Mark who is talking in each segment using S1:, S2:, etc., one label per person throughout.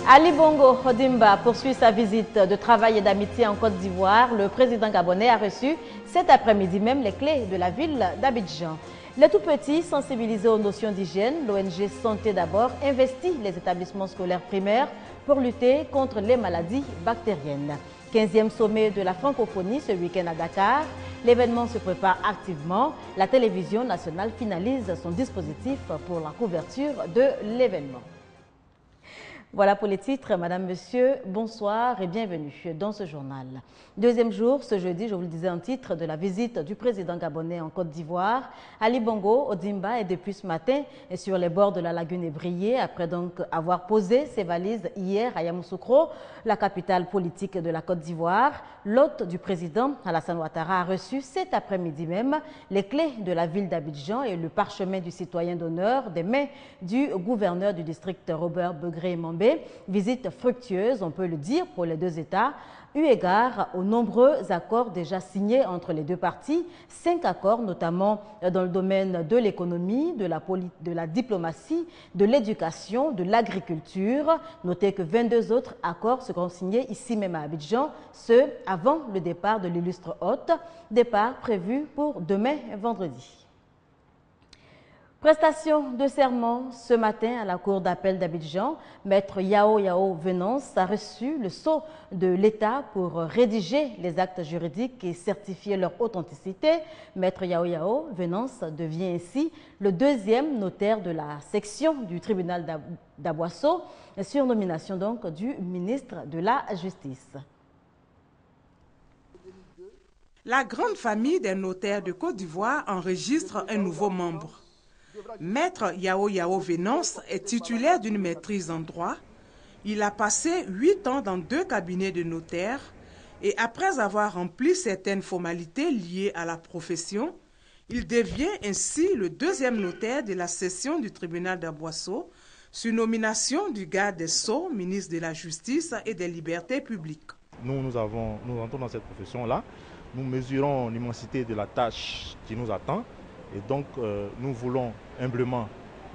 S1: Ali Bongo Ondimba poursuit sa visite de travail et d'amitié en Côte d'Ivoire. Le président gabonais a reçu cet après-midi même les clés de la ville d'Abidjan. Les tout-petits sensibilisés aux notions d'hygiène, l'ONG Santé d'abord investit les établissements scolaires primaires pour lutter contre les maladies bactériennes. 15e sommet de la francophonie ce week-end à Dakar. L'événement se prépare activement. La télévision nationale finalise son dispositif pour la couverture de l'événement. Voilà pour les titres. Madame, Monsieur, bonsoir et bienvenue dans ce journal. Deuxième jour, ce jeudi, je vous le disais en titre, de la visite du président gabonais en Côte d'Ivoire. Ali Bongo Ondimba est depuis ce matin sur les bords de la lagune Ébrié, après donc avoir posé ses valises hier à Yamoussoukro, la capitale politique de la Côte d'Ivoire. L'hôte du président, Alassane Ouattara, a reçu cet après-midi même les clés de la ville d'Abidjan et le parchemin du citoyen d'honneur des mains du gouverneur du district Robert Begré-Mambé. Visite fructueuse, on peut le dire, pour les deux États, eu égard aux nombreux accords déjà signés entre les deux parties. 5 accords, notamment dans le domaine de l'économie, de la diplomatie, de l'éducation, de l'agriculture. Notez que 22 autres accords seront signés ici même à Abidjan, ce avant le départ de l'illustre hôte, départ prévu pour demain vendredi. Prestation de serment ce matin à la cour d'appel d'Abidjan. Maître Yao Venance a reçu le sceau de l'État pour rédiger les actes juridiques et certifier leur authenticité. Maître Yao Venance devient ainsi le deuxième notaire de la section du tribunal d'Aboisseau, sur nomination donc du ministre de la Justice.
S2: La grande famille des notaires de Côte d'Ivoire enregistre un nouveau membre. Maître Yao Venance est titulaire d'une maîtrise en droit. Il a passé 8 ans dans 2 cabinets de notaires et après avoir rempli certaines formalités liées à la profession, il devient ainsi le deuxième notaire de la session du tribunal d'Aboisseau sur nomination du garde des Sceaux, ministre de la Justice et des Libertés publiques.
S3: Nous entrons dans cette profession-là. Nous mesurons l'immensité de la tâche qui nous attend. Et donc, nous voulons humblement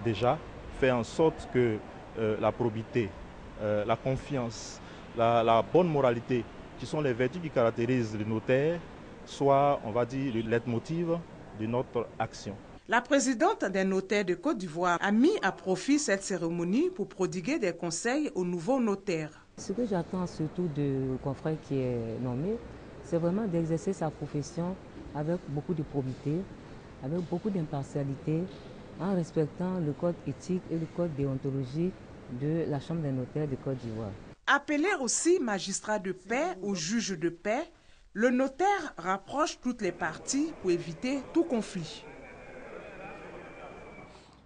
S3: déjà faire en sorte que la probité, la confiance, la bonne moralité, qui sont les vertus qui caractérisent le notaire, soient, on va dire, le leitmotiv de notre action.
S2: La présidente des notaires de Côte d'Ivoire a mis à profit cette cérémonie pour prodiguer des conseils aux nouveaux notaires.
S4: Ce que j'attends surtout du confrère qui est nommé, c'est vraiment d'exercer sa profession avec beaucoup de probité, avec beaucoup d'impartialité, en respectant le code éthique et le code déontologique de la Chambre des notaires de Côte d'Ivoire.
S2: Appelé aussi magistrat de paix ou juge de paix, le notaire rapproche toutes les parties pour éviter tout conflit.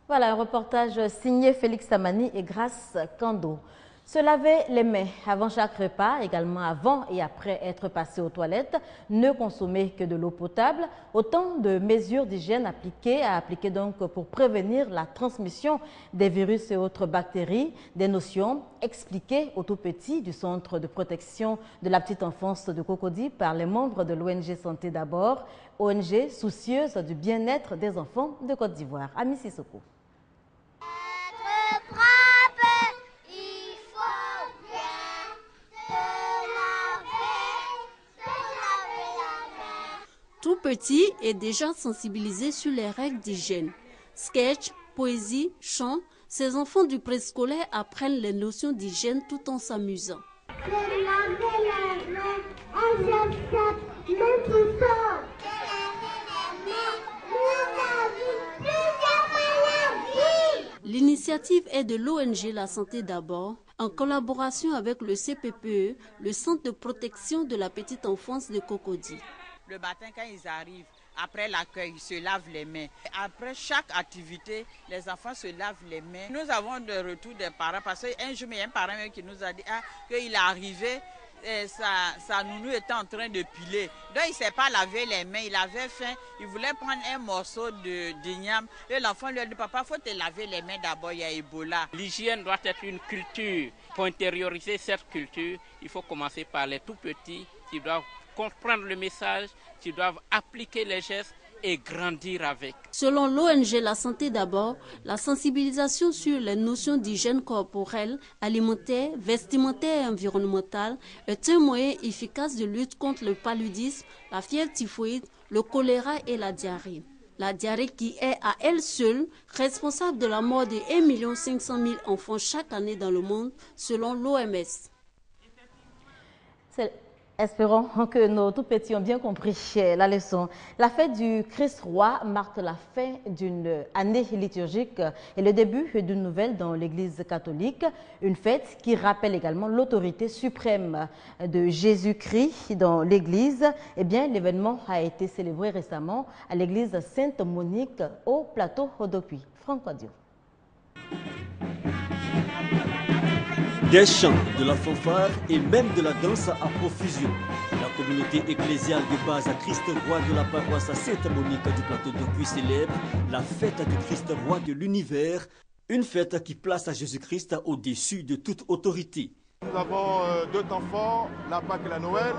S1: Voilà un reportage signé Félix Samani et Grace Kando. Se laver les mains avant chaque repas, également avant et après être passé aux toilettes, ne consommer que de l'eau potable, autant de mesures d'hygiène à appliquer donc pour prévenir la transmission des virus et autres bactéries, des notions expliquées aux tout-petits du Centre de protection de la petite enfance de Cocody par les membres de l'ONG Santé d'abord, ONG soucieuse du bien-être des enfants de Côte d'Ivoire. Ami Sissoko.
S5: Tout petit est déjà sensibilisé sur les règles d'hygiène. Sketch, poésie, chant, ces enfants du préscolaire apprennent les notions d'hygiène tout en s'amusant. L'initiative est de l'ONG La Santé d'abord, en collaboration avec le CPPE, le Centre de protection de la petite enfance de Cocody.
S6: Le matin, quand ils arrivent, après l'accueil, ils se lavent les mains. Après chaque activité, les enfants se lavent les mains. Nous avons de retour des parents parce qu'un jour, il y a un parent qui nous a dit qu'il est arrivé, sa nounou était en train de piler. Donc, il ne s'est pas lavé les mains, il avait faim, il voulait prendre un morceau d'igname. Et l'enfant lui a dit, papa, il faut te laver les mains d'abord, il y a Ebola.
S7: L'hygiène doit être une culture. Pour intérioriser cette culture, il faut commencer par les tout petits qui doivent comprendre le message, qui doivent appliquer les gestes et grandir avec.
S5: Selon l'ONG La Santé d'abord, la sensibilisation sur les notions d'hygiène corporelle, alimentaire, vestimentaire et environnementale est un moyen efficace de lutte contre le paludisme, la fièvre typhoïde, le choléra et la diarrhée. La diarrhée qui est à elle seule responsable de la mort de 1 500 000 enfants chaque année dans le monde, selon l'OMS.
S1: Espérons que nos tout-petits ont bien compris la leçon. La fête du Christ roi marque la fin d'une année liturgique et le début d'une nouvelle dans l'Église catholique. Une fête qui rappelle également l'autorité suprême de Jésus-Christ dans l'Église. Eh bien, l'événement a été célébré récemment à l'Église Sainte-Monique au plateau d'Opuy. Franck Audio.
S8: Des chants, de la fanfare et même de la danse à profusion. La communauté ecclésiale de base à Christ roi de la paroisse Sainte-Monique du plateau d'Opuy célèbre la fête du Christ roi de l'univers, une fête qui place à Jésus-Christ au-dessus de toute autorité.
S9: Nous avons deux temps forts, la Pâque et la Noël.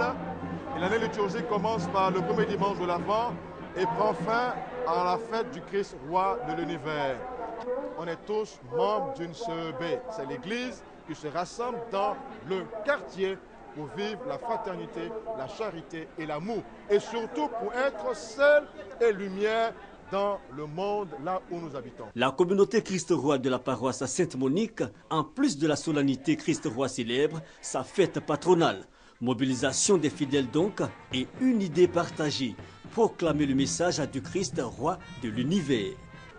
S9: Et l'année liturgique commence par le premier dimanche de l'Avent et prend fin à la fête du Christ roi de l'univers. On est tous membres d'une CEB, c'est l'Église qui se rassemblent dans le quartier pour vivre la fraternité, la charité et l'amour. Et surtout pour être sel et lumière dans le monde là où nous habitons.
S8: La communauté Christ-Roi de la paroisse Sainte-Monique, en plus de la solennité Christ-Roi célèbre sa fête patronale. Mobilisation des fidèles donc et une idée partagée, proclamer le message du Christ Roi de l'univers.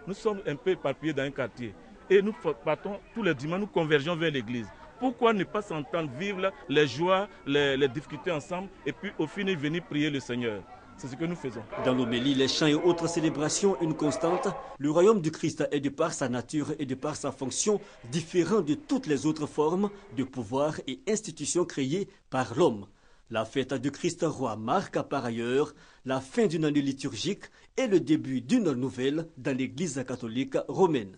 S10: Nous sommes un peu éparpillés dans un quartier. Et nous partons tous les dimanches, nous convergeons vers l'église. Pourquoi ne pas s'entendre vivre les joies, les difficultés ensemble et puis au final venir prier le Seigneur? C'est ce que nous faisons.
S8: Dans l'homélie, les chants et autres célébrations, une constante, le royaume du Christ est de par sa nature et de par sa fonction différent de toutes les autres formes de pouvoir et institutions créées par l'homme. La fête du Christ roi marque par ailleurs la fin d'une année liturgique et le début d'une nouvelle dans l'Église catholique romaine.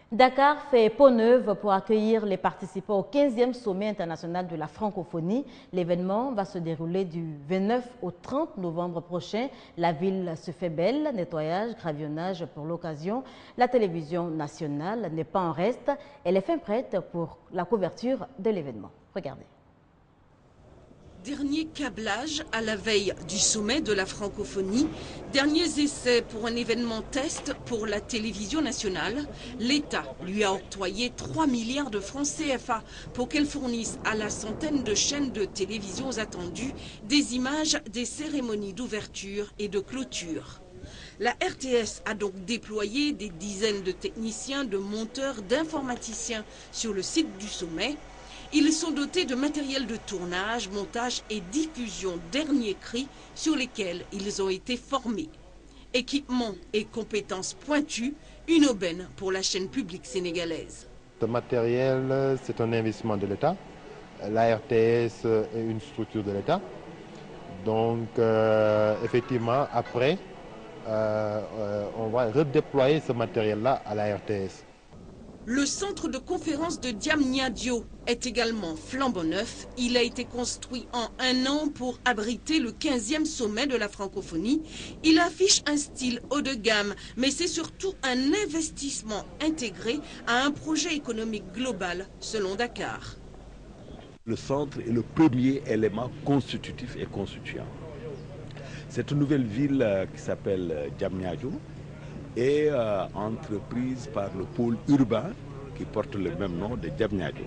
S1: Dakar fait peau neuve pour accueillir les participants au 15e sommet international de la francophonie. L'événement va se dérouler du 29 au 30 novembre prochain. La ville se fait belle, nettoyage, gravillonnage pour l'occasion. La télévision nationale n'est pas en reste. Elle est fin prête pour la couverture de l'événement. Regardez.
S11: Dernier câblage à la veille du sommet de la francophonie, derniers essais pour un événement test pour la télévision nationale. L'État lui a octroyé 3 milliards de francs CFA pour qu'elle fournisse à la centaine de chaînes de télévision attendues des images des cérémonies d'ouverture et de clôture. La RTS a donc déployé des dizaines de techniciens, de monteurs, d'informaticiens sur le site du sommet. Ils sont dotés de matériel de tournage, montage et diffusion dernier cri sur lesquels ils ont été formés. Équipement et compétences pointues, une aubaine pour la chaîne publique sénégalaise.
S9: Ce matériel, c'est un investissement de l'État. La RTS est une structure de l'État. Donc, effectivement, après, on va redéployer ce matériel-là à la RTS.
S11: Le centre de conférence de Diamniadio est également flambant neuf. Il a été construit en 1 an pour abriter le 15e sommet de la francophonie. Il affiche un style haut de gamme, mais c'est surtout un investissement intégré à un projet économique global, selon Dakar.
S12: Le centre est le premier élément constitutif et constituant. Cette nouvelle ville qui s'appelle Diamniadio est entreprise par le pôle urbain qui porte le même nom de Diamniadio.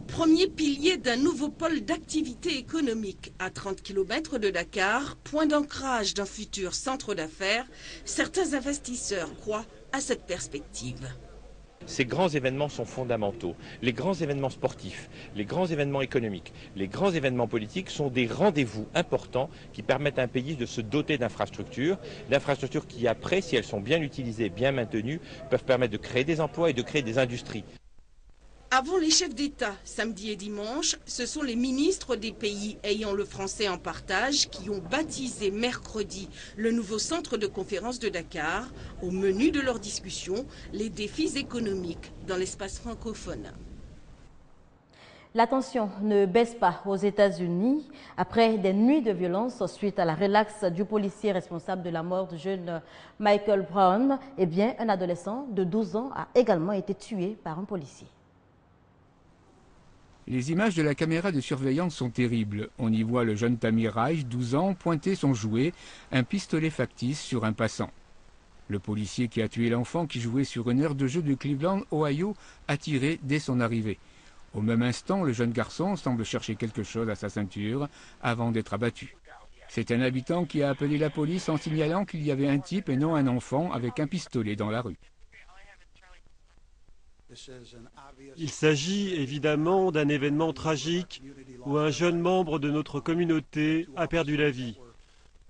S11: Premier pilier d'un nouveau pôle d'activité économique à 30 km de Dakar, point d'ancrage d'un futur centre d'affaires, certains investisseurs croient à cette perspective.
S13: Ces grands événements sont fondamentaux. Les grands événements sportifs, les grands événements économiques, les grands événements politiques sont des rendez-vous importants qui permettent à un pays de se doter d'infrastructures qui après, si elles sont bien utilisées, bien maintenues, peuvent permettre de créer des emplois et de créer des industries.
S11: Avant les chefs d'État, samedi et dimanche, ce sont les ministres des pays ayant le français en partage qui ont baptisé mercredi le nouveau centre de conférence de Dakar. Au menu de leur discussion, les défis économiques dans l'espace francophone.
S1: La tension ne baisse pas aux États-Unis après des nuits de violence suite à la relaxe du policier responsable de la mort du jeune Michael Brown. Eh bien, un adolescent de 12 ans a également été tué par un policier.
S14: Les images de la caméra de surveillance sont terribles. On y voit le jeune Tamir Rice, 12 ans, pointer son jouet, un pistolet factice, sur un passant. Le policier qui a tué l'enfant qui jouait sur une aire de jeu de Cleveland, Ohio, a tiré dès son arrivée. Au même instant, le jeune garçon semble chercher quelque chose à sa ceinture avant d'être abattu. C'est un habitant qui a appelé la police en signalant qu'il y avait un type et non un enfant avec un pistolet dans la rue.
S15: Il s'agit évidemment d'un événement tragique où un jeune membre de notre communauté a perdu la vie.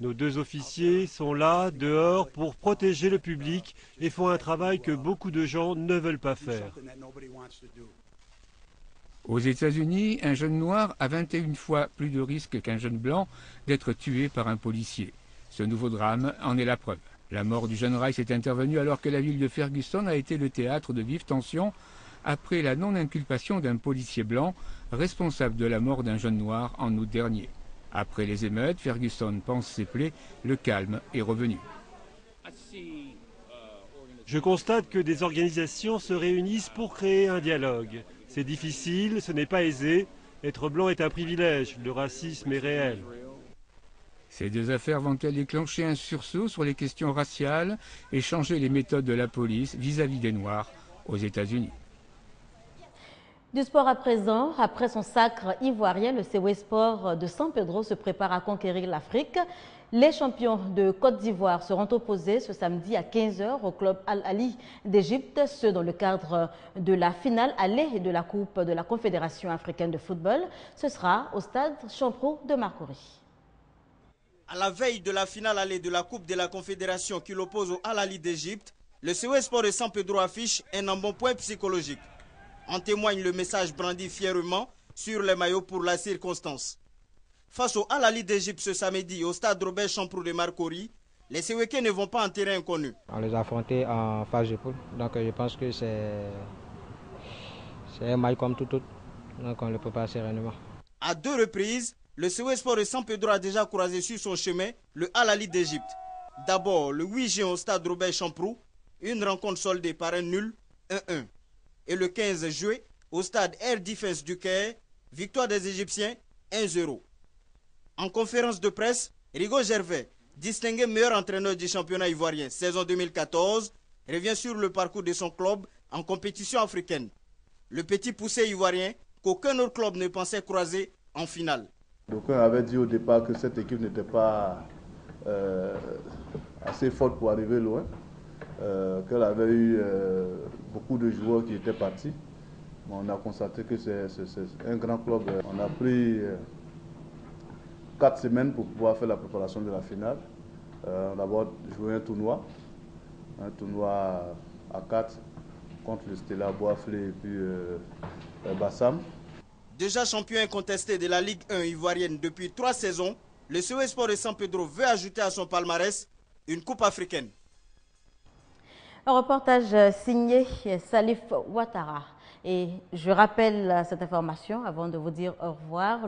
S15: Nos deux officiers sont là, dehors, pour protéger le public et font un travail que beaucoup de gens ne veulent pas faire.
S14: Aux États-Unis, un jeune noir a 21 fois plus de risque qu'un jeune blanc d'être tué par un policier. Ce nouveau drame en est la preuve. La mort du jeune Rice est intervenue alors que la ville de Ferguson a été le théâtre de vives tensions après la non-inculpation d'un policier blanc responsable de la mort d'un jeune noir en août dernier. Après les émeutes, Ferguson pense ses plaies, le calme est revenu.
S15: Je constate que des organisations se réunissent pour créer un dialogue. C'est difficile, ce n'est pas aisé. Être blanc est un privilège, le racisme est réel.
S14: Ces deux affaires vont-elles déclencher un sursaut sur les questions raciales et changer les méthodes de la police vis-à-vis des Noirs aux États-Unis?
S1: Du sport à présent, après son sacre ivoirien, le CW Sport de San Pedro se prépare à conquérir l'Afrique. Les champions de Côte d'Ivoire seront opposés ce samedi à 15 h au club Al-Ali d'Égypte, ce dans le cadre de la finale aller de la Coupe de la Confédération africaine de football. Ce sera au stade Champrou de Marcory.
S16: À la veille de la finale aller de la Coupe de la Confédération qui l'oppose au Al-Ali d'Égypte, le CW Sport de San Pedro affiche un embonpoint psychologique. En témoigne le message brandi fièrement sur les maillots pour la circonstance. Face au Al-Ali d'Égypte ce samedi au stade Robert Champrou de Marcory, les Séwékés ne vont pas en terrain inconnu.
S17: On les a affrontés en phase de poule, donc je pense que c'est un match comme tout autre, donc on le prépare sereinement.
S16: À deux reprises, le CW Sport de San Pedro a déjà croisé sur son chemin le Al-Ali d'Égypte. D'abord le 8 juin au stade Robert Champrou, une rencontre soldée par un nul 1-1. Et le 15 juin au stade Air Defense du Caire, victoire des Égyptiens 1-0. En conférence de presse, Rigo Gervais, distingué meilleur entraîneur du championnat ivoirien saison 2014, revient sur le parcours de son club en compétition africaine. Le petit poussé ivoirien qu'aucun autre club ne pensait croiser en finale.
S9: D'aucuns avaient dit au départ que cette équipe n'était pas assez forte pour arriver loin, qu'elle avait eu beaucoup de joueurs qui étaient partis. On a constaté que c'est un grand club. On a pris 4 semaines pour pouvoir faire la préparation de la finale. On a d'abord joué un tournoi à 4 contre le Stella Boisflé et puis Bassam.
S16: Déjà champion incontesté de la Ligue 1 ivoirienne depuis 3 saisons, le CW Sport de San Pedro veut ajouter à son palmarès une coupe africaine.
S1: Un reportage signé Salif Ouattara. Et je rappelle cette information avant de vous dire au revoir.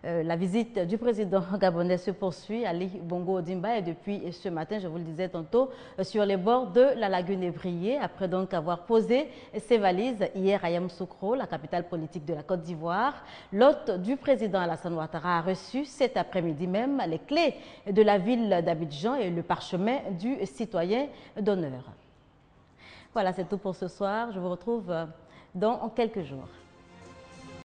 S1: La visite du président gabonais se poursuit, Ali Bongo Ondimba, et depuis ce matin, je vous le disais tantôt, sur les bords de la lagune Ébrié, après donc avoir posé ses valises hier à Yamoussoukro, la capitale politique de la Côte d'Ivoire. L'hôte du président Alassane Ouattara a reçu cet après-midi même les clés de la ville d'Abidjan et le parchemin du citoyen d'honneur. Voilà, c'est tout pour ce soir. Je vous retrouve dans quelques jours.